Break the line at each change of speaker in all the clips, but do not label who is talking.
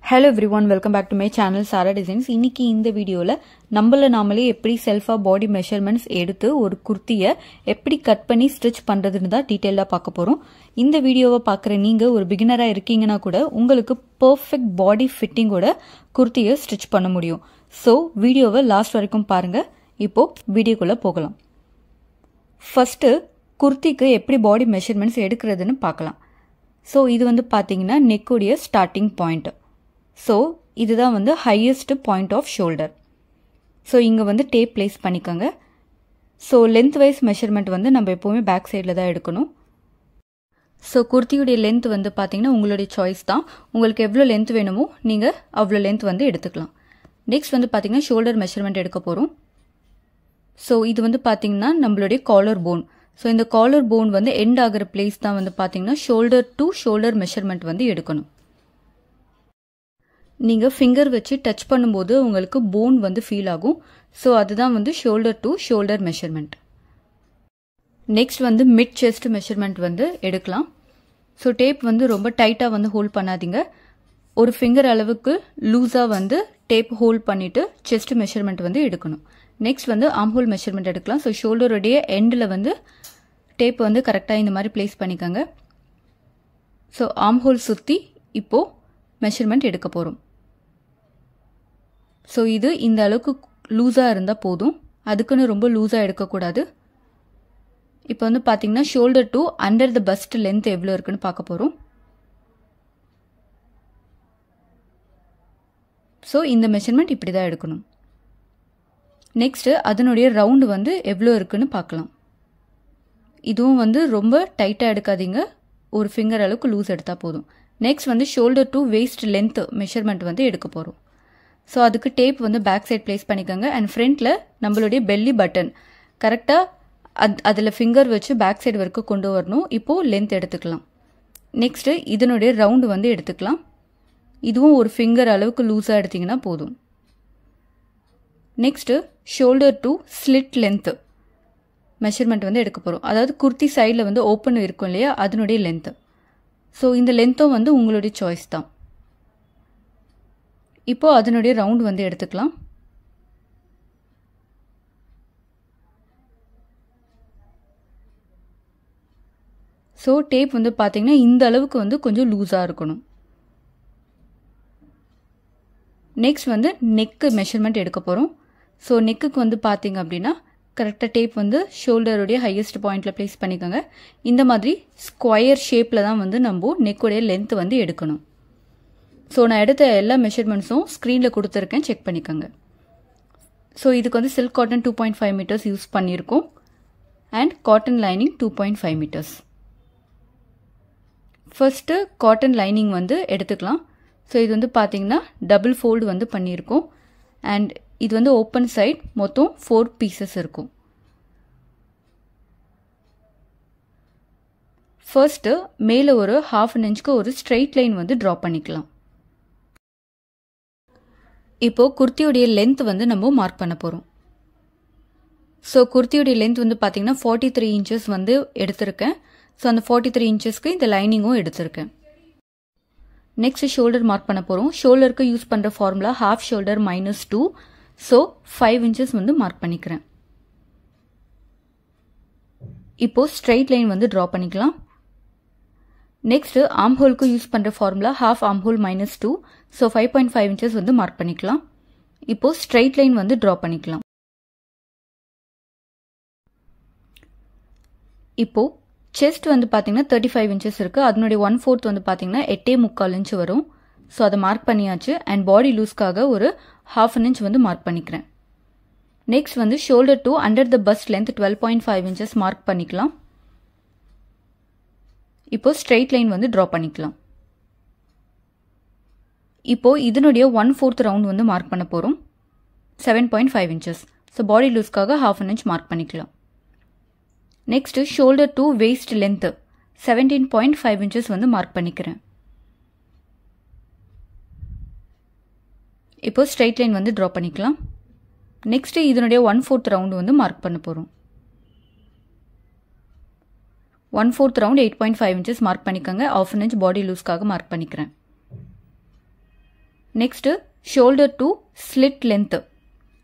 Hello everyone, welcome back to my channel Sara Designs. இன்னைக்கு இந்த வீடியோல நம்மள நாமளே எப்படி செல்ஃபா பாடி மெஷர்மெண்ட்ஸ் எடுத்து ஒரு குர்த்தியை எப்படி கட் பண்ணி ஸ்டிச் பண்றதுன்னு தான் டீடைலா பார்க்க போறோம். இந்த வீடியோவை பார்க்குற நீங்க ஒரு பிகினரா இருக்கீங்கன்னா கூட உங்களுக்கு பெர்ஃபெக்ட் பாடி ஃபிட்டிங்கோட குர்த்தியை ஸ்டிச் பண்ண முடியும். ஸோ வீடியோவை லாஸ்ட் வரைக்கும் பாருங்க. இப்போ வீடியோக்குள்ள போகலாம். ஃபர்ஸ்ட் குர்த்திக்கு எப்படி பாடி மெஷர்மெண்ட்ஸ் எடுக்கிறதுன்னு பார்க்கலாம். ஸோ இது வந்து பார்த்தீங்கன்னா நெக்குடைய ஸ்டார்டிங் பாயிண்ட். ஸோ இதுதான் வந்து highest point of shoulder. So இங்கே வந்து டேப் பிளேஸ் பண்ணிக்கோங்க. ஸோ லென்த் வைஸ் மெஷர்மெண்ட் வந்து நம்ம எப்போவுமே பேக் சைடில் தான் எடுக்கணும். ஸோ குர்த்தியுடைய லென்த் வந்து பார்த்தீங்கன்னா உங்களுடைய சாய்ஸ் தான். உங்களுக்கு எவ்வளோ லென்த் வேணுமோ நீங்கள் அவ்வளோ லென்த் வந்து எடுத்துக்கலாம். நெக்ஸ்ட் வந்து பார்த்தீங்கன்னா ஷோல்டர் மெஷர்மெண்ட் எடுக்க போகிறோம். ஸோ இது வந்து பார்த்தீங்கன்னா நம்மளுடைய காலர் போன். ஸோ இந்த காலர் போன் வந்து எண்ட் ஆகிற பிளேஸ் தான் வந்து பார்த்தீங்கன்னா ஷோல்டர் டு ஷோல்டர் மெஷர்மெண்ட் வந்து எடுக்கணும். நீங்கள் ஃபிங்கர் வச்சு டச் பண்ணும்போது உங்களுக்கு போன் வந்து ஃபீல் ஆகும். ஸோ அதுதான் வந்து shoulder to shoulder measurement. Next வந்து மிட் செஸ்ட் மெஷர்மெண்ட் வந்து எடுக்கலாம். ஸோ டேப் வந்து ரொம்ப டைட்டாக வந்து ஹோல்ட் பண்ணாதீங்க. ஒரு ஃபிங்கர் அளவுக்கு லூஸாக வந்து டேப் ஹோல்ட் பண்ணிவிட்டு செஸ்ட் மெஷர்மெண்ட் வந்து எடுக்கணும். நெக்ஸ்ட் வந்து ஆம்ஹோல் மெஷர்மெண்ட் எடுக்கலாம். ஸோ ஷோல்டருடைய எண்டில் வந்து டேப் வந்து கரெக்டாக இந்த மாதிரி பிளேஸ் பண்ணிக்கோங்க. ஸோ ஆம்ஹோல் சுற்றி இப்போது மெஷர்மெண்ட் எடுக்க போகிறோம். ஸோ இது இந்த அளவுக்கு லூஸாக இருந்தால் போதும். அதுக்குன்னு ரொம்ப லூஸாக எடுக்கக்கூடாது. இப்போ வந்து பார்த்தீங்கன்னா shoulder to under the first length எவ்வளோ இருக்குன்னு பார்க்க போகிறோம். ஸோ இந்த மெஷர்மெண்ட் இப்படி தான் எடுக்கணும். நெக்ஸ்ட்டு அதனுடைய ரவுண்டு வந்து எவ்வளோ இருக்குன்னு பார்க்கலாம். இதுவும் வந்து ரொம்ப டைட்டாக எடுக்காதீங்க. ஒரு ஃபிங்கர் அளவுக்கு லூஸ் எடுத்தால் போதும். நெக்ஸ்ட் வந்து shoulder to waste length measurement வந்து எடுக்க போகிறோம். ஸோ அதுக்கு டேப் வந்து பேக் சைட் பிளேஸ் பண்ணிக்கோங்க. அண்ட் ஃப்ரண்ட்டில் நம்மளுடைய பெல்லி பட்டன் கரெக்டாக அதில் ஃபிங்கர் வச்சு பேக் சைடு வரைக்கும் கொண்டு வரணும். இப்போது லென்த் எடுத்துக்கலாம். நெக்ஸ்ட்டு இதனுடைய ரவுண்டு வந்து எடுத்துக்கலாம். இதுவும் ஒரு ஃபிங்கர் அளவுக்கு லூஸாக எடுத்திங்கன்னா போதும். Next shoulder to slit length measurement வந்து எடுக்க போகிறோம். அதாவது குர்த்தி சைடில் வந்து ஓப்பன் இருக்கும் இல்லையா, அதனுடைய லென்த்து. ஸோ இந்த லென்த்தும் வந்து உங்களுடைய சாய்ஸ் தான். இப்போது அதனுடைய ரவுண்ட் வந்து எடுத்துக்கலாம். ஸோ டேப் வந்து பார்த்தீங்கன்னா இந்த அளவுக்கு வந்து கொஞ்சம் லூஸாக இருக்கணும். நெக்ஸ்ட் வந்து நெக்கு மெஷர்மெண்ட் எடுக்க போகிறோம். ஸோ நெக்குக்கு வந்து பார்த்தீங்க அப்படின்னா கரெக்டாக டேப் வந்து ஷோல்டருடைய ஹையஸ்ட் பாயிண்டில் ப்ளேஸ் பண்ணிக்கோங்க. இந்த மாதிரி ஸ்கொயர் ஷேப்பில் தான் வந்து நம்ம நெக்குடைய லென்த் வந்து எடுக்கணும். ஸோ நான் எடுத்த எல்லா மெஷர்மெண்ட்ஸும் ஸ்க்ரீனில் கொடுத்துருக்கேன், செக் பண்ணிக்கோங்க. ஸோ இதுக்கு வந்து சில்க் காட்டன் 2.5 மீட்டர்ஸ் யூஸ் பண்ணியிருக்கோம். And cotton lining 2.5 metres. First cotton lining வந்து எடுத்துக்கலாம். ஸோ இது வந்து பார்த்தீங்கன்னா டபுள் ஃபோல்டு வந்து பண்ணியிருக்கோம். அண்ட் இது வந்து ஓப்பன் சைட் மொத்தம் 4 பீசஸ் இருக்கும். ஃபர்ஸ்ட்டு மேலே ஒரு 1/2 இன்ச்சுக்கு ஒரு ஸ்ட்ரெயிட் லைன் வந்து ட்ரா பண்ணிக்கலாம். இப்போது குர்த்தியுடைய லென்த் வந்து நம்ம மார்க் பண்ண போகிறோம். ஸோ குர்த்தியுடைய லென்த் வந்து பார்த்தீங்கன்னா 43 இன்ச்சஸ் வந்து எடுத்திருக்கேன். ஸோ அந்த 43 இன்ச்சஸ்க்கு இந்த லைனிங்கும் எடுத்திருக்கேன். நெக்ஸ்ட் ஷோல்டர் மார்க் பண்ண போகிறோம். ஷோல்டருக்கு யூஸ் பண்ணுற formula half shoulder -2. So 5 inches வந்து மார்க் பண்ணிக்கிறேன். இப்போது ஸ்ட்ரெயிட் லைன் வந்து ட்ரா பண்ணிக்கலாம். நெக்ஸ்ட் ஆம்ஹோலுக்கு யூஸ் பண்ணுற formula half armhole -2. So 5.5 inches வந்து மார்க் பண்ணிக்கலாம். இப்போது ஸ்ட்ரெயிட் லைன் வந்து ட்ரா பண்ணிக்கலாம். இப்போது செஸ்ட் வந்து பார்த்தீங்கன்னா 35 இன்ச்சஸ் இருக்குது. அதனுடைய 1/4 வந்து பார்த்தீங்கன்னா 8.25 இன்ச் வரும். ஸோ அதை மார்க் பண்ணியாச்சு. அண்ட் பாடி லூஸ்க்காக ஒரு 1/2 இன்ச் வந்து மார்க் பண்ணிக்கிறேன். நெக்ஸ்ட் வந்து shoulder to under the first length 12.5 inches mark பண்ணிக்கலாம். இப்போது ஸ்ட்ரெயிட் லைன் வந்து ட்ரா பண்ணிக்கலாம். இப்போது இதனுடைய 1/4 ரவுண்ட் வந்து மார்க் பண்ண போகிறோம். 7.5 இன்ச்சஸ். ஸோ பாடி லூஸ்க்காக 1/2 இன்ச் மார்க் பண்ணிக்கலாம். Next shoulder to waist length 17.5 inches வந்து மார்க் பண்ணிக்கிறேன். இப்போது ஸ்ட்ரெயிட் லைன் வந்து ட்ரா பண்ணிக்கலாம். நெக்ஸ்ட்டு இதனுடைய 1/4 ரவுண்ட் வந்து மார்க் பண்ண போகிறோம். 1/4 ரவுண்ட் 8.5 இன்ச்சஸ் மார்க் பண்ணிக்கோங்க. 1/2 இன்ச் பாடி லூஸ்க்காக மார்க் பண்ணிக்கிறேன். Next shoulder to slit length,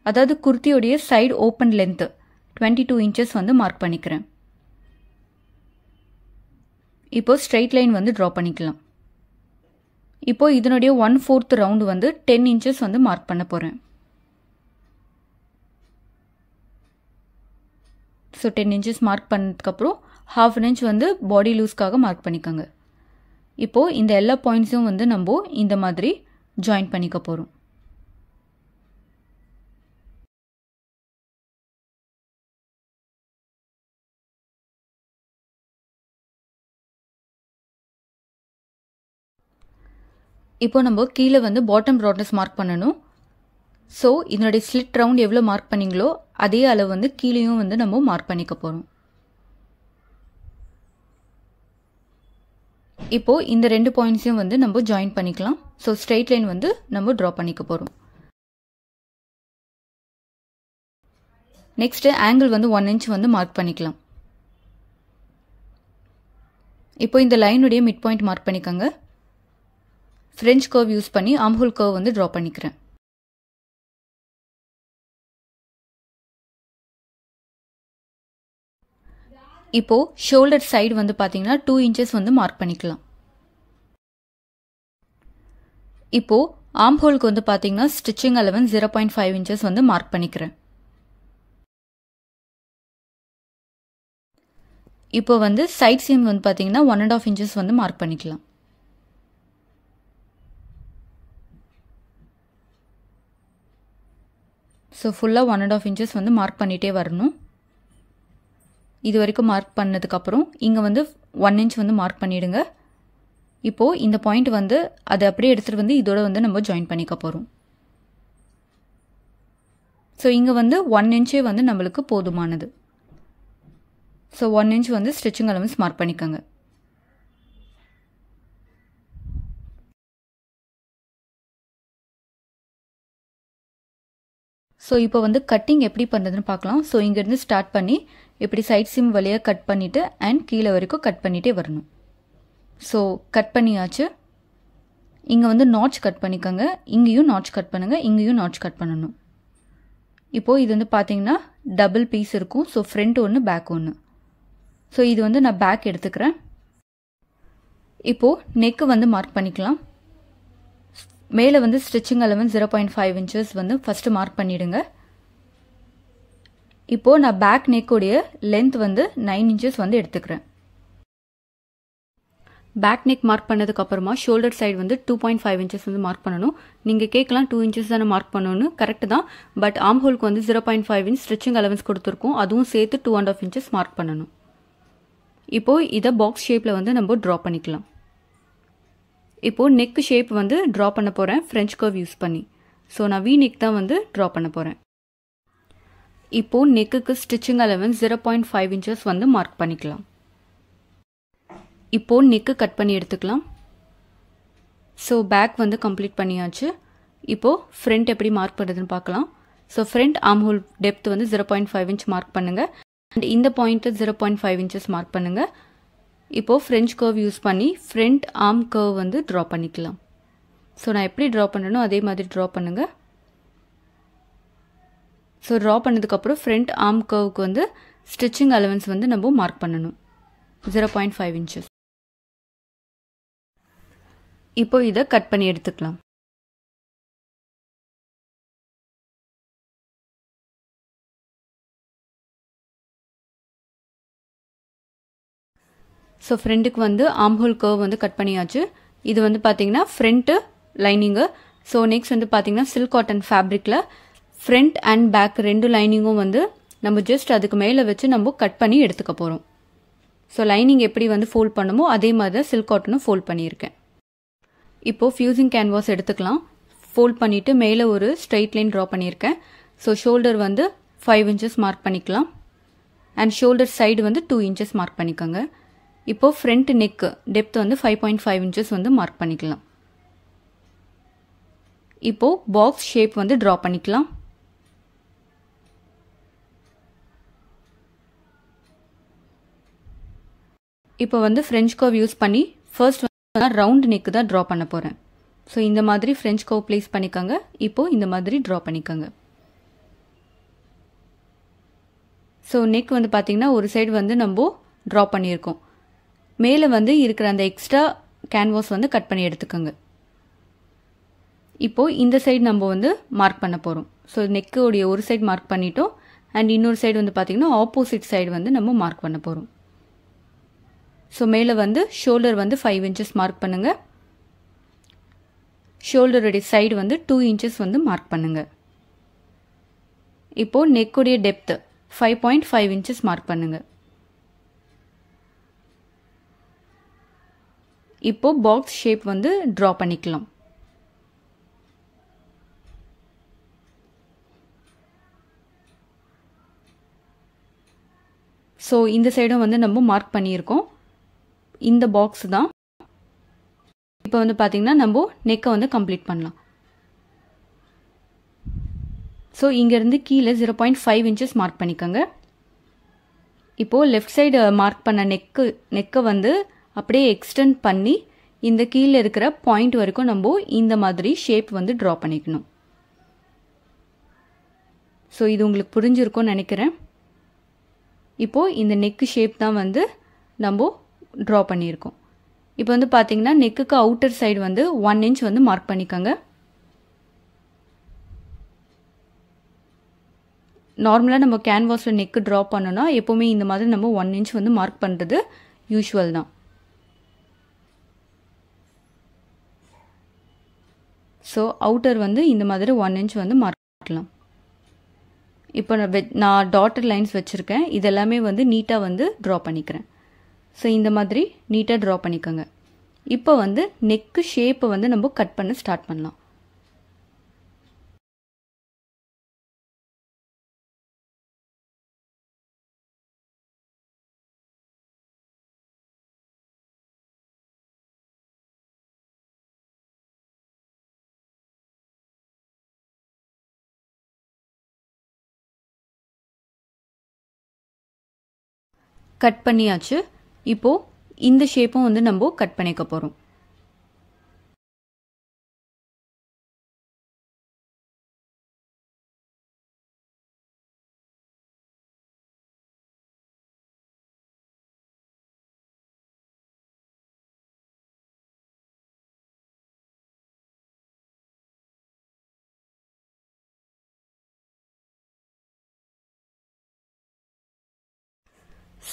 அதாவது குர்த்தியோடைய சைடு ஓப்பன் லென்த் 22 inches வந்து மார்க் பண்ணிக்கிறேன். இப்போ ஸ்ட்ரெயிட் லைன் வந்து ட்ரா பண்ணிக்கலாம். இப்போ இதனுடைய 1/4 ரவுண்ட் வந்து 10 inches வந்து மார்க் பண்ண போறேன். ஸோ 10 inches மார்க் பண்ணதுக்கப்புறம் 1/2 inch வந்து பாடி லூஸ்க்காக மார்க் பண்ணிக்கோங்க. இப்போ இந்த எல்லா பாயிண்ட்ஸும் வந்து நம்ம இந்த மாதிரி ஜாயின் பண்ணிக்க போறோம். இப்போ நம்ம கீழே வந்து பாட்டம் ப்ராட்னஸ் மார்க் பண்ணணும். ஸோ இதனுடைய ஸ்லிட் ரவுண்ட் எவ்வளோ மார்க் பண்ணீங்களோ அதே அளவு வந்து கீழேயும் வந்து நம்ம மார்க் பண்ணிக்க போகிறோம். இப்போ இந்த 2 பாயிண்ட்ஸையும் வந்து நம்ம ஜாயின் பண்ணிக்கலாம். ஸோ ஸ்ட்ரெயிட் லைன் வந்து நம்ம ட்ரா பண்ணிக்க போகிறோம். நெக்ஸ்ட் ஆங்கிள் வந்து 1 inch வந்து மார்க் பண்ணிக்கலாம். இப்போ இந்த லைனுடைய மிட் பாயிண்ட் மார்க் பண்ணிக்கோங்க. ஃப்ரெஞ்ச் கர்வ் யூஸ் பண்ணி ஆம்ஹோல் கர்வ் வந்து ட்ரா பண்ணிக்கிறேன். இப்போ ஷோல்டர் சைடு வந்து பார்த்தீங்கன்னா 2 inches வந்து மார்க் பண்ணிக்கலாம். இப்போ ஆம்ஹோலுக்கு வந்து பார்த்தீங்கன்னா ஸ்டிச்சிங் அலவன்ஸ் 0.5 inches வந்து மார்க் பண்ணிக்கிறேன். இப்போ வந்து சைட் சீம் வந்து பார்த்தீங்கன்னா 1.5 inches வந்து மார்க் பண்ணிக்கலாம். ஸோ ஃபுல்லாக 1.5 inches வந்து மார்க் பண்ணிகிட்டே வரணும். இது வரைக்கும் மார்க் பண்ணதுக்கப்புறம் இங்கே வந்து 1 inch வந்து மார்க் பண்ணிவிடுங்க. இப்போது இந்த பாயிண்ட் வந்து அதை அப்படியே எடுத்துகிட்டு வந்து இதோட வந்து நம்ம ஜாயின் பண்ணிக்க போகிறோம். ஸோ இங்கே வந்து 1 inch வந்து நம்மளுக்கு போதுமானது. ஸோ 1 inch வந்து ஸ்டிச்சிங் அலவன்ஸ் மார்க் பண்ணிக்கோங்க. ஸோ இப்போ வந்து கட்டிங் எப்படி பண்ணுறதுன்னு பார்க்கலாம். ஸோ இங்கேருந்து ஸ்டார்ட் பண்ணி இப்படி சைட் சீம் வழியாக கட் பண்ணிவிட்டு அண்ட் கீழே வரைக்கும் கட் பண்ணிகிட்டே வரணும். ஸோ கட் பண்ணியாச்சு. இங்கே வந்து நாட்ச் கட் பண்ணிக்கோங்க. இங்கேயும் நாட்ச் கட் பண்ணுங்கள், இங்கேயும் நாட்ச் கட் பண்ணணும். இப்போது இது வந்து பார்த்தீங்கன்னா டபுள் பீஸ் இருக்கும். ஸோ ஃப்ரண்ட் ஒன்று பேக் ஒன்று. ஸோ இது வந்து நான் பேக் எடுத்துக்கிறேன். இப்போது நெக்கு வந்து மார்க் பண்ணிக்கலாம். மேலே வந்து ஸ்டிச்சிங் அலவன்ஸ் 0.5 inches வந்து ஃபஸ்ட்டு மார்க் பண்ணிவிடுங்க. இப்போது நான் பேக் நெக்குடைய லென்த் வந்து 9 inches வந்து எடுத்துக்கிறேன். பேக் நெக் மார்க் பண்ணதுக்கப்புறமா ஷோல்டர் சைடு வந்து 2.5 inches வந்து மார்க் பண்ணணும். நீங்கள் கேட்கலாம் 2 inches தானே மார்க் பண்ணணும்னு. கரெக்டு தான். பட் ஆம் ஹோலுக்கு வந்து 0.5 inch ஸ்டிச்சிங் அலவன்ஸ் கொடுத்துருக்கோம். அதுவும் சேர்த்து 2.5 inches மார்க் பண்ணணும். இப்போது இதை பாக்ஸ் ஷேப்பில் வந்து நம்ம ட்ரா பண்ணிக்கலாம். இப்போது நெக் ஷேப் வந்து ட்ரா பண்ண போகிறேன் ஃப்ரெஞ்ச் கர்வ் யூஸ் பண்ணி. ஸோ நான் வி நெக் தான் வந்து ட்ரா பண்ண போகிறேன். இப்போது நெக்குக்கு ஸ்டிச்சிங் அலவன்ஸ் 0.5 inches வந்து மார்க் பண்ணிக்கலாம். இப்போது நெக்கு கட் பண்ணி எடுத்துக்கலாம். ஸோ பேக் வந்து கம்ப்ளீட் பண்ணியாச்சு. இப்போது ஃப்ரண்ட் எப்படி மார்க் பண்ணுறதுன்னு பார்க்கலாம். ஸோ ஃப்ரண்ட் ஆம் ஹோல் டெப்த் வந்து 0.5 inch மார்க் பண்ணுங்கள். அண்ட் இந்த பாயிண்ட்டு 0.5 inches மார்க் பண்ணுங்கள். இப்போது ஃப்ரெஞ்ச் கர்வ் யூஸ் பண்ணி ஃப்ரண்ட் ஆர்ம் கர்வ் வந்து ட்ரா பண்ணிக்கலாம். ஸோ நான் எப்படி ட்ரா பண்ணணும் அதே மாதிரி ட்ரா பண்ணுங்கள். ஸோ ட்ரா பண்ணதுக்கப்புறம் ஃப்ரண்ட் ஆர்ம் கர்வுக்கு வந்து ஸ்டிச்சிங் அலவன்ஸ் வந்து நம்ம மார்க் பண்ணணும் 0.5 inches. இப்போ இதை கட் பண்ணி எடுத்துக்கலாம். ஸோ ஃப்ரண்ட்டுக்கு வந்து ஆம்ஹோல் கர்வ் வந்து கட் பண்ணியாச்சு. இது வந்து பார்த்தீங்கன்னா ஃப்ரண்ட்டு லைனிங்கு. ஸோ நெக்ஸ்ட் வந்து பார்த்தீங்கன்னா சில்க் காட்டன் ஃபேப்ரிக்கில் ஃப்ரண்ட் அண்ட் பேக் 2 லைனிங்கும் வந்து நம்ம ஜஸ்ட் அதுக்கு மேலே வச்சு நம்ம கட் பண்ணி எடுத்துக்க போகிறோம். ஸோ லைனிங் எப்படி வந்து ஃபோல்ட் பண்ணுமோ அதே மாதிரி தான் சில்க் காட்டனும் ஃபோல்ட் பண்ணியிருக்கேன். இப்போது ஃபியூசிங் கேன்வாஸ் எடுத்துக்கலாம். ஃபோல்ட் பண்ணிவிட்டு மேலே ஒரு ஸ்ட்ரெயிட் லைன் ட்ரா பண்ணியிருக்கேன். ஸோ ஷோல்டர் வந்து 5 inches மார்க் பண்ணிக்கலாம். அண்ட் ஷோல்டர் சைடு வந்து 2 inches மார்க் பண்ணிக்கோங்க. இப்போது ஃப்ரண்ட் நெக் டெப்த் வந்து 5.5 inches வந்து மார்க் பண்ணிக்கலாம். இப்போது பாக்ஸ் ஷேப் வந்து ட்ரா பண்ணிக்கலாம். இப்போ வந்து ஃப்ரெஞ்ச் கர்வ் யூஸ் பண்ணி ஃபர்ஸ்ட் வந்து ரவுண்ட் நெக் தான் ட்ரா பண்ண போகிறேன். ஸோ இந்த மாதிரி ஃப்ரெஞ்ச் கர்வ் ப்ளேஸ் பண்ணிக்கோங்க. இப்போது இந்த மாதிரி ட்ரா பண்ணிக்கோங்க. ஸோ நெக் வந்து பார்த்திங்கன்னா ஒரு சைடு வந்து நம்ம ட்ரா பண்ணியிருக்கோம். மேலே வந்து இருக்கிற அந்த எக்ஸ்ட்ரா கேன்வாஸ் வந்து கட் பண்ணி எடுத்துக்கோங்க. இப்போது இந்த சைடு நம்ம வந்து மார்க் பண்ண போகிறோம். ஸோ நெக்கோடைய ஒரு சைடு மார்க் பண்ணிட்டோம். அண்ட் இன்னொரு சைடு வந்து பார்த்திங்கன்னா ஆப்போசிட் சைடு வந்து நம்ம மார்க் பண்ண போகிறோம். ஸோ மேலே வந்து ஷோல்டர் வந்து 5 inches மார்க் பண்ணுங்கள். ஷோல்டருடைய சைடு வந்து 2 inches வந்து மார்க் பண்ணுங்கள். இப்போது நெக்குடைய டெப்த்து 5.5 inches மார்க் பண்ணுங்கள். இப்போது பாக்ஸ் ஷேப் வந்து ட்ரா பண்ணிக்கலாம். ஸோ இந்த சைடும் வந்து நம்ம மார்க் பண்ணியிருக்கோம். இந்த பாக்ஸ் தான். இப்போ வந்து பார்த்திங்கன்னா நம்ம நெக்கை வந்து கம்ப்ளீட் பண்ணலாம். ஸோ இங்கேருந்து கீழே 0.5 inches மார்க் பண்ணிக்கோங்க. இப்போது லெஃப்ட் சைடு மார்க் பண்ண நெக்கை வந்து அப்படியே எக்ஸ்டெண்ட் பண்ணி இந்த கீழே இருக்கிற பாயிண்ட் வரைக்கும் நம்ம இந்த மாதிரி ஷேப் வந்து ட்ரா பண்ணிக்கணும். ஸோ இது உங்களுக்கு புரிஞ்சிருக்கும்னு நினைக்கிறேன். இப்போது இந்த நெக்கு ஷேப் தான் வந்து நம்ம ட்ரா பண்ணியிருக்கோம். இப்போ வந்து பார்த்திங்கன்னா நெக்குக்கு அவுட்டர் சைடு வந்து 1 inch வந்து மார்க் பண்ணிக்கோங்க. நார்மலாக நம்ம கேன்வாஸில் நெக்கு ட்ரா பண்ணோன்னா எப்போவுமே இந்த மாதிரி நம்ம 1 inch வந்து மார்க் பண்ணுறது யூஷுவல் தான். ஸோ அவுட்டர் வந்து இந்த மாதிரி 1 inch வந்து மார்க் பண்ணலாம். இப்போ நான் டாட்டட் லைன்ஸ் வச்சுருக்கேன். இதெல்லாமே வந்து நீட்டாக வந்து ட்ரா பண்ணிக்கிறேன். ஸோ இந்த மாதிரி நீட்டாக ட்ரா பண்ணிக்கோங்க. இப்போ வந்து நெக்கு ஷேப்பை வந்து நம்ம கட் பண்ண ஸ்டார்ட் பண்ணலாம். கட் பண்ணியாச்சு. இப்போது இந்த ஷேப்பும் வந்து நம்ம கட் பண்ணிக்க போகிறோம்.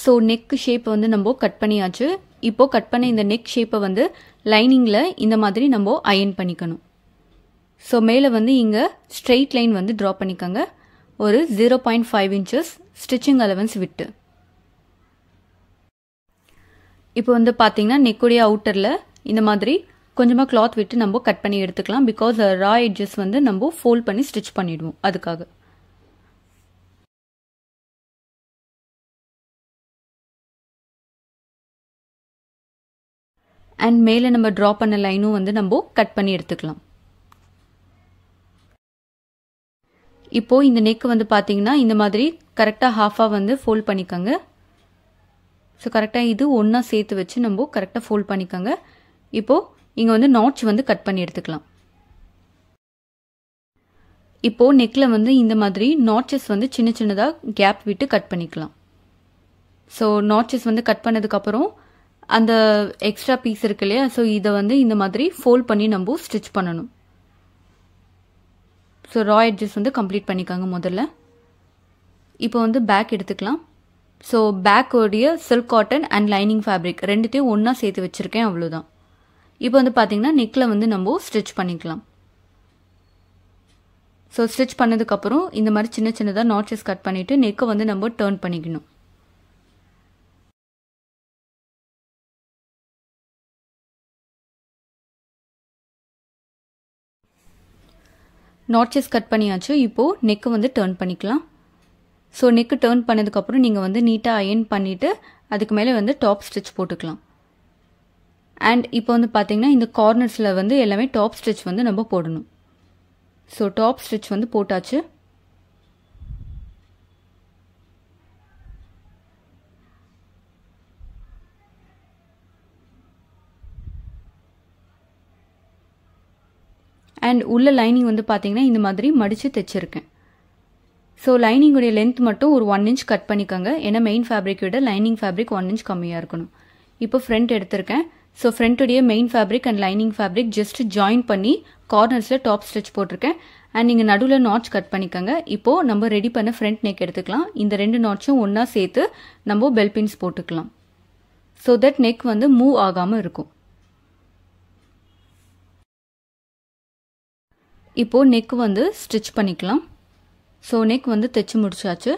ஸோ நெக் ஷேப்பை வந்து நம்ம கட் பண்ணியாச்சு. இப்போது கட் பண்ண இந்த நெக் ஷேப்பை வந்து லைனிங்கில் இந்த மாதிரி நம்ம அயன் பண்ணிக்கணும். ஸோ மேலே வந்து இங்கே ஸ்ட்ரெயிட் லைன் வந்து ட்ரா பண்ணிக்கோங்க. ஒரு 0.5 inches ஸ்டிச்சிங் அலவன்ஸ் விட்டு. இப்போ வந்து பார்த்தீங்கன்னா நெக்குடைய அவுட்டரில் இந்த மாதிரி கொஞ்சமாக கிளாத் விட்டு நம்ம கட் பண்ணி எடுத்துக்கலாம். பிகாஸ் ரா எட்ஜஸ் வந்து நம்ம ஃபோல்ட் பண்ணி ஸ்டிச் பண்ணிடுவோம் அதுக்காக. அண்ட் மேலே நம்ம ட்ரா பண்ண லைனும் வந்து நம்ம கட் பண்ணி எடுத்துக்கலாம். இப்போது இந்த நெக் வந்து பார்த்தீங்கன்னா இந்த மாதிரி கரெக்டாக ஹாஃபாக வந்து ஃபோல்ட் பண்ணிக்கோங்க. ஸோ கரெக்டாக இது ஒன்றா சேர்த்து வச்சு நம்ம கரெக்டாக ஃபோல்ட் பண்ணிக்கோங்க. இப்போது இங்கே வந்து நாட்ச் வந்து கட் பண்ணி எடுத்துக்கலாம். இப்போது நெக்கில் வந்து இந்த மாதிரி நாட்சஸ் வந்து சின்ன சின்னதாக கேப் விட்டு கட் பண்ணிக்கலாம். ஸோ நாட்சஸ் வந்து கட் பண்ணதுக்கப்புறம் அந்த எக்ஸ்ட்ரா பீஸ் இருக்கு இல்லையா, ஸோ இதை வந்து இந்த மாதிரி ஃபோல்ட் பண்ணி நம்ம ஸ்டிச் பண்ணணும். ஸோ ரா எட்ஜஸ் வந்து கம்ப்ளீட் பண்ணிக்காங்க முதல்ல. இப்போ வந்து பேக் எடுத்துக்கலாம். ஸோ பேக்கோடைய silk cotton and lining fabric ரெண்டுத்தையும் ஒன்றா சேர்த்து வச்சுருக்கேன், அவ்வளோதான். இப்போ வந்து பார்த்தீங்கன்னா நெக்கில் வந்து நம்ம ஸ்டிச் பண்ணிக்கலாம். ஸோ ஸ்டிச் பண்ணதுக்கப்புறம் இந்த மாதிரி சின்ன சின்னதாக நாட்சஸ் கட் பண்ணிவிட்டு நெக்கை வந்து நம்ம டர்ன் பண்ணிக்கணும். நாட்சஸ் கட் பண்ணியாச்சு. இப்போது நெக்கு வந்து டர்ன் பண்ணிக்கலாம். ஸோ நெக்கு டர்ன் பண்ணதுக்கப்புறம் நீங்கள் வந்து நீட்டாக அயன் பண்ணிவிட்டு அதுக்கு மேலே வந்து டாப் ஸ்டிச் போட்டுக்கலாம். அண்ட் இப்போ வந்து பார்த்தீங்கன்னா இந்த கார்னர்ஸில் வந்து எல்லாமே டாப் ஸ்டிச் வந்து நம்ம போடணும். ஸோ டாப் ஸ்டிச் வந்து போட்டாச்சு. அண்ட் உள்ள லைனிங் வந்து பார்த்தீங்கன்னா இந்த மாதிரி மடித்து தைச்சிருக்கேன். ஸோ லைனிங்குடைய லென்த் மட்டும் ஒரு 1 inch கட் பண்ணிக்கோங்க. ஏன்னா மெயின் ஃபேப்ரிக் விட லைனிங் ஃபேப்ரிக் 1 inch கம்மியாக இருக்கணும். இப்போ ஃப்ரண்ட் எடுத்திருக்கேன். ஸோ ஃப்ரண்ட்டுடைய main fabric and lining fabric just join பண்ணி கார்னர்ஸில் டாப் ஸ்டிச் போட்டிருக்கேன். அண்ட் நீங்கள் நடுவில் நாட்ச் கட் பண்ணிக்கோங்க. இப்போது நம்ம ரெடி பண்ண ஃப்ரண்ட் நெக் எடுத்துக்கலாம். இந்த 2 நாட்சும் ஒன்றா சேர்த்து நம்ம பெல் பின்ஸ் போட்டுக்கலாம். ஸோ தட் நெக் வந்து மூவ் ஆகாமல் இருக்கும். இப்போது நெக் வந்து ஸ்டிச் பண்ணிக்கலாம். ஸோ நெக் வந்து தைச்சு முடிச்சாச்சு.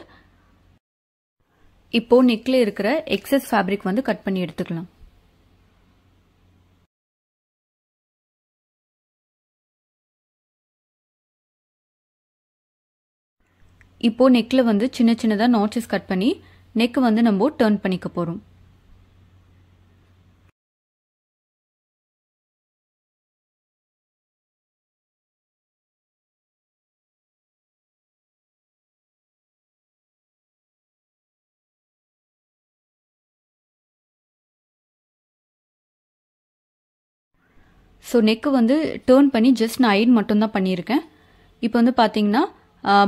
இப்போது நெக்கில் இருக்கிற எக்ஸஸ் ஃபேப்ரிக் வந்து கட் பண்ணி எடுத்துக்கலாம். இப்போது நெக்கில் வந்து சின்ன சின்னதாக நாட்சஸ் கட் பண்ணி நெக் வந்து நம்ம டர்ன் பண்ணிக்க போகிறோம். ஸோ நெக்கு வந்து டேர்ன் பண்ணி ஜஸ்ட் நான் அயர்ன் மட்டும்தான் பண்ணியிருக்கேன். இப்போ வந்து பார்த்தீங்கன்னா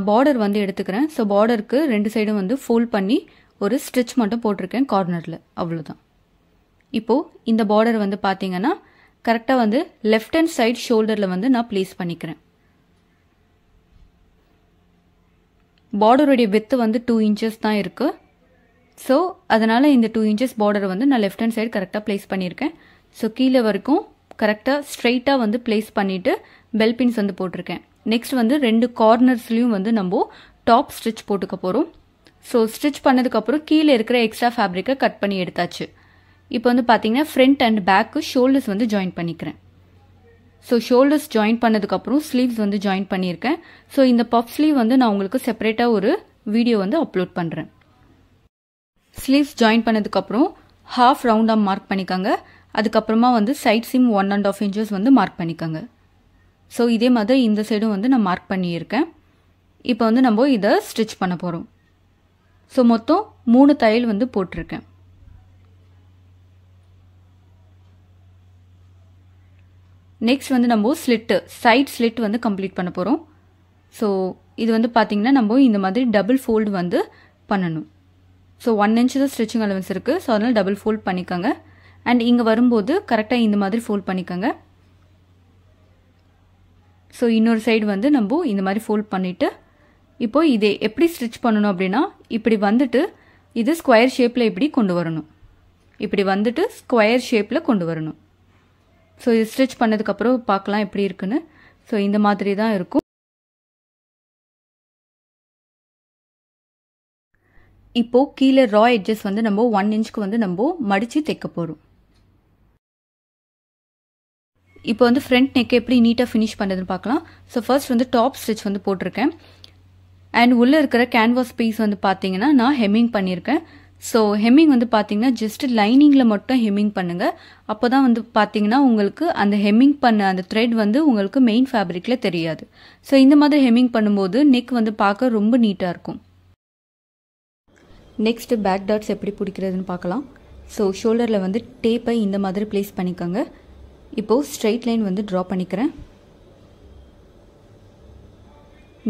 பார்டர் வந்து எடுத்துக்கிறேன். ஸோ பார்டருக்கு 2 சைடும் வந்து ஃபோல்ட் பண்ணி ஒரு ஸ்டிச் மட்டும் போட்டிருக்கேன் கார்னரில். அவ்வளோதான். இப்போது இந்த பார்டர் வந்து பார்த்தீங்கன்னா கரெக்டாக வந்து லெஃப்ட் ஹேண்ட் சைட் ஷோல்டரில் வந்து நான் ப்ளேஸ் பண்ணிக்கிறேன். பார்டருடைய வித்து வந்து 2 inches தான் இருக்குது. ஸோ அதனால் இந்த 2 inches பார்டரை வந்து நான் லெஃப்ட் ஹேண்ட் சைடு கரெக்டாக ப்ளேஸ் பண்ணியிருக்கேன். ஸோ கீழே வரைக்கும் கரெக்டாக ஸ்ட்ரைட்டாக வந்து ப்ளேஸ் பண்ணிவிட்டு பெல் பின்ஸ் வந்து போட்டிருக்கேன். நெக்ஸ்ட் வந்து 2 கார்னர்ஸ்லையும் வந்து நம்ம டாப் ஸ்டிச் போட்டுக்க போகிறோம். ஸோ ஸ்டிச் பண்ணதுக்கப்புறம் கீழே இருக்கிற எக்ஸ்ட்ரா ஃபேப்ரிக்கை கட் பண்ணி எடுத்தாச்சு. இப்போ வந்து பார்த்தீங்கன்னா ஃப்ரண்ட் அண்ட் பேக்கு ஷோல்டர்ஸ் வந்து ஜாயின் பண்ணிக்கிறேன். ஸோ ஷோல்டர்ஸ் ஜாயின் பண்ணதுக்கப்புறம் ஸ்லீவ்ஸ் வந்து ஜாயின் பண்ணியிருக்கேன். ஸோ இந்த பஃப் ஸ்லீவ் வந்து நான் உங்களுக்கு செப்பரேட்டாக ஒரு வீடியோ வந்து அப்லோட் பண்ணுறேன். ஸ்லீவ்ஸ் ஜாயின் பண்ணதுக்கப்புறம் ஹாஃப் ரவுண்டாக மார்க் பண்ணிக்கோங்க. அதுக்கப்புறமா வந்து சைட் சீம் 1.5 inches வந்து மார்க் பண்ணிக்கோங்க. ஸோ இதே மாதிரி இந்த சைடும் வந்து நான் மார்க் பண்ணியிருக்கேன். இப்போ வந்து நம்ம இதை ஸ்டிச் பண்ண போகிறோம். ஸோ மொத்தம் 3 தையல் வந்து போட்டிருக்கேன். நெக்ஸ்ட் வந்து நம்ம ஸ்லிட்டு சைட் ஸ்லிட் வந்து கம்ப்ளீட் பண்ண போகிறோம். ஸோ இது வந்து பார்த்தீங்கன்னா நம்ம இந்த மாதிரி டபுள் ஃபோல்டு வந்து பண்ணணும். ஸோ 1 inch தான் ஸ்டிச்சிங் அலவன்ஸ் இருக்குது. ஸோ அதனால் டபுள் ஃபோல்ட் பண்ணிக்கோங்க. அண்ட் இங்கே வரும்போது கரெக்டாக இந்த மாதிரி ஃபோல்ட் பண்ணிக்கோங்க. ஸோ இன்னொரு சைடு வந்து நம்ம இந்த மாதிரி ஃபோல்ட் பண்ணிவிட்டு இப்போது இதை எப்படி ஸ்டிச் பண்ணணும் அப்படின்னா இப்படி வந்துட்டு இது ஸ்கொயர் ஷேப்பில் இப்படி கொண்டு வரணும். இப்படி வந்துட்டு ஸ்கொயர் ஷேப்பில் கொண்டு வரணும். ஸோ இது ஸ்டிச் பண்ணதுக்கப்புறம் பார்க்கலாம் எப்படி இருக்குன்னு. ஸோ இந்த மாதிரி தான் இருக்கும். இப்போது கீழே ரா எட்ஜஸ் வந்து நம்ம 1 inchக்கு வந்து நம்ம மடித்து தைக்க போகிறோம். இப்போ வந்து ஃப்ரண்ட் நெக் எப்படி நீட்டாக ஃபினிஷ் பண்ணுறதுன்னு பார்க்கலாம். ஸோ ஃபர்ஸ்ட் வந்து டாப் ஸ்டிச் வந்து போட்டிருக்கேன். அண்ட் உள்ளே இருக்கிற கேன்வாஸ் பீஸ் வந்து பார்த்தீங்கன்னா நான் ஹெம்மிங் பண்ணியிருக்கேன். ஸோ ஹெம்மிங் வந்து பார்த்தீங்கன்னா ஜஸ்ட் லைனிங்கில் மட்டும் ஹெம்மிங் பண்ணுங்கள். அப்போ தான் வந்து பார்த்தீங்கன்னா உங்களுக்கு அந்த ஹெம்மிங் பண்ண அந்த த்ரெட் வந்து உங்களுக்கு மெயின் ஃபேப்ரிக்கில் தெரியாது. ஸோ இந்த மாதிரி ஹெம்மிங் பண்ணும்போது நெக் வந்து பார்க்க ரொம்ப நீட்டாக இருக்கும். நெக்ஸ்ட்டு பேக் டாட்ஸ் எப்படி பிடிக்கிறதுன்னு பார்க்கலாம். ஸோ ஷோல்டரில் வந்து டேப்பை இந்த மாதிரி ப்ளேஸ் பண்ணிக்கோங்க. இப்போது ஸ்ட்ரைட் லைன் வந்து ட்ரா பண்ணிக்கிறேன்.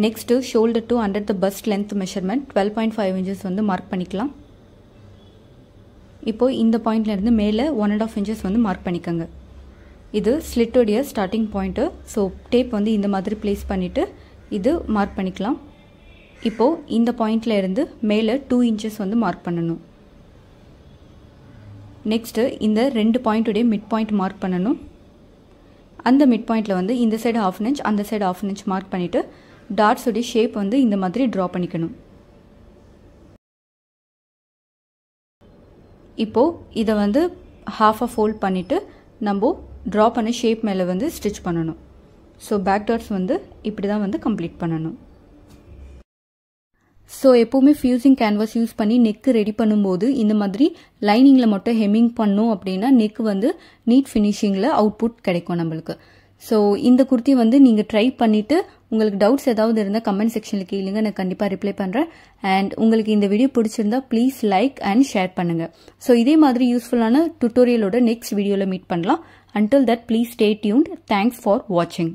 Next shoulder to under the first length measurement 12.5 inches வந்து மார்க் பண்ணிக்கலாம். இப்போது இந்த பாயிண்ட்லேருந்து மேலே 1.5 inches வந்து மார்க் பண்ணிக்கோங்க. இது ஸ்லிட்டோடைய ஸ்டார்டிங் பாயிண்ட்டு. ஸோ டேப் வந்து இந்த மாதிரி ப்ளேஸ் பண்ணிவிட்டு இது மார்க் பண்ணிக்கலாம். இப்போது இந்த பாயிண்டில் இருந்து மேலே 2 inches வந்து மார்க் பண்ணணும். நெக்ஸ்ட்டு இந்த 2 பாயிண்ட்டுடைய மிட் பாயிண்ட் மார்க் பண்ணணும். அந்த மிட் பாயிண்டில் வந்து இந்த சைடு 1/2 inch அந்த சைடு 1/2 inch மார்க் பண்ணிவிட்டு டாட்ஸோடைய ஷேப் வந்து இந்த மாதிரி ட்ரா பண்ணிக்கணும். இப்போது இதை வந்து ஹாஃபாக ஃபோல்ட் பண்ணிவிட்டு நம்ம ட்ரா பண்ண ஷேப் மேலே வந்து ஸ்டிச் பண்ணணும். ஸோ பேக் டாட்ஸ் வந்து இப்படி தான் வந்து கம்ப்ளீட் பண்ணணும். ஸோ எப்போவுமே ஃபியூசிங் கேன்வாஸ் யூஸ் பண்ணி நெக்கு ரெடி பண்ணும்போது இந்த மாதிரி லைனிங்கில் மட்டும் ஹெம்மிங் பண்ணோம் அப்படின்னா நெக்கு வந்து நீட் ஃபினிஷிங்கில் அவுட்புட் கிடைக்கும் நம்மளுக்கு. ஸோ இந்த குர்த்தி வந்து நீங்கள் ட்ரை பண்ணிவிட்டு உங்களுக்கு டவுட்ஸ் ஏதாவது இருந்தால் கமெண்ட் செக்ஷனில் கேளுங்க, நான் கண்டிப்பாக ரிப்ளை பண்ணுறேன். அண்ட் உங்களுக்கு இந்த வீடியோ பிடிச்சிருந்தா ப்ளீஸ் லைக் அண்ட் ஷேர் பண்ணுங்கள். ஸோ இதே மாதிரி யூஸ்ஃபுல்லான டுட்டோரியலோட நெக்ஸ்ட் வீடியோவில் மீட் பண்ணலாம். Until that, please stay tuned. Thanks for watching.